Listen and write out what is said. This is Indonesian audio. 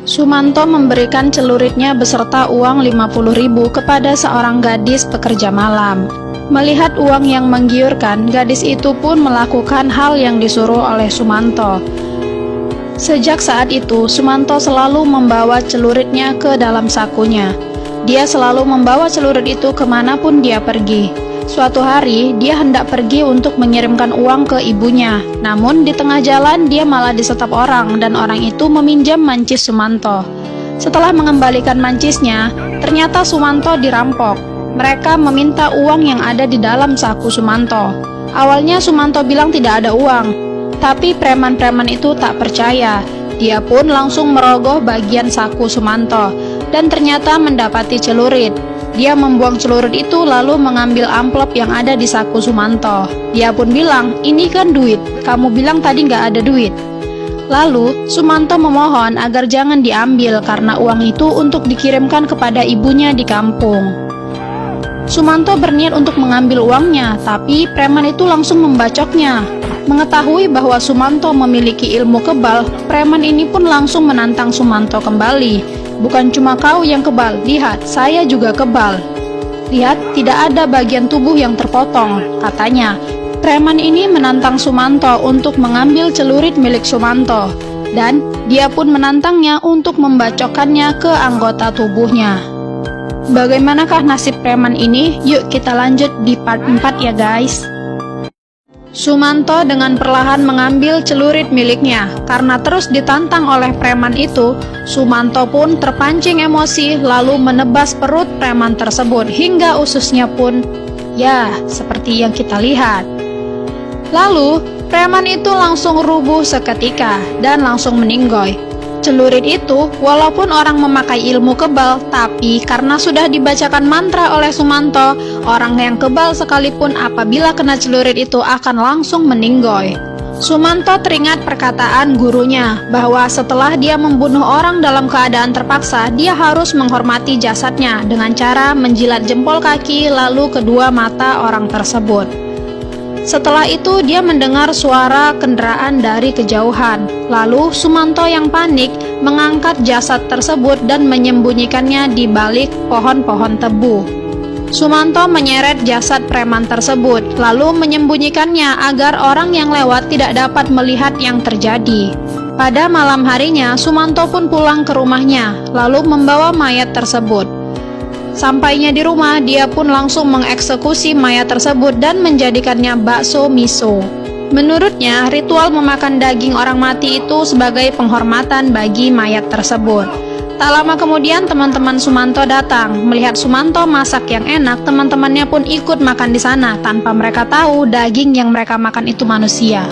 Sumanto memberikan celuritnya beserta uang 50.000 kepada seorang gadis pekerja malam. Melihat uang yang menggiurkan, gadis itu pun melakukan hal yang disuruh oleh Sumanto. Sejak saat itu, Sumanto selalu membawa celuritnya ke dalam sakunya. Dia selalu membawa celurit itu kemanapun dia pergi. Suatu hari, dia hendak pergi untuk mengirimkan uang ke ibunya. Namun, di tengah jalan, dia malah disetop orang dan orang itu meminjam mancis Sumanto. Setelah mengembalikan mancisnya, ternyata Sumanto dirampok. Mereka meminta uang yang ada di dalam saku Sumanto. Awalnya Sumanto bilang tidak ada uang, tapi preman-preman itu tak percaya. Dia pun langsung merogoh bagian saku Sumanto dan ternyata mendapati celurit. Dia membuang celurit itu lalu mengambil amplop yang ada di saku Sumanto. Dia pun bilang, "Ini kan duit, kamu bilang tadi nggak ada duit." Lalu Sumanto memohon agar jangan diambil karena uang itu untuk dikirimkan kepada ibunya di kampung. Sumanto berniat untuk mengambil uangnya, tapi preman itu langsung membacoknya. Mengetahui bahwa Sumanto memiliki ilmu kebal, preman ini pun langsung menantang Sumanto kembali. "Bukan cuma kau yang kebal, lihat, saya juga kebal. Lihat, tidak ada bagian tubuh yang terpotong," katanya. Preman ini menantang Sumanto untuk mengambil celurit milik Sumanto, dan dia pun menantangnya untuk membacokkannya ke anggota tubuhnya. Bagaimanakah nasib preman ini? Yuk kita lanjut di part 4 ya guys. Sumanto dengan perlahan mengambil celurit miliknya. Karena terus ditantang oleh preman itu, Sumanto pun terpancing emosi lalu menebas perut preman tersebut hingga ususnya pun ya seperti yang kita lihat. Lalu preman itu langsung rubuh seketika dan langsung meninggoy. Celurit itu walaupun orang memakai ilmu kebal, tapi karena sudah dibacakan mantra oleh Sumanto, orang yang kebal sekalipun apabila kena celurit itu akan langsung meninggoy. Sumanto teringat perkataan gurunya bahwa setelah dia membunuh orang dalam keadaan terpaksa, dia harus menghormati jasadnya dengan cara menjilat jempol kaki lalu kedua mata orang tersebut. Setelah itu dia mendengar suara kendaraan dari kejauhan. Lalu Sumanto yang panik mengangkat jasad tersebut dan menyembunyikannya di balik pohon-pohon tebu. Sumanto menyeret jasad preman tersebut lalu menyembunyikannya agar orang yang lewat tidak dapat melihat yang terjadi. Pada malam harinya Sumanto pun pulang ke rumahnya lalu membawa mayat tersebut. Sampainya di rumah, dia pun langsung mengeksekusi mayat tersebut dan menjadikannya bakso miso. Menurutnya, ritual memakan daging orang mati itu sebagai penghormatan bagi mayat tersebut. Tak lama kemudian, teman-teman Sumanto datang. Melihat Sumanto masak yang enak, teman-temannya pun ikut makan di sana tanpa mereka tahu daging yang mereka makan itu manusia.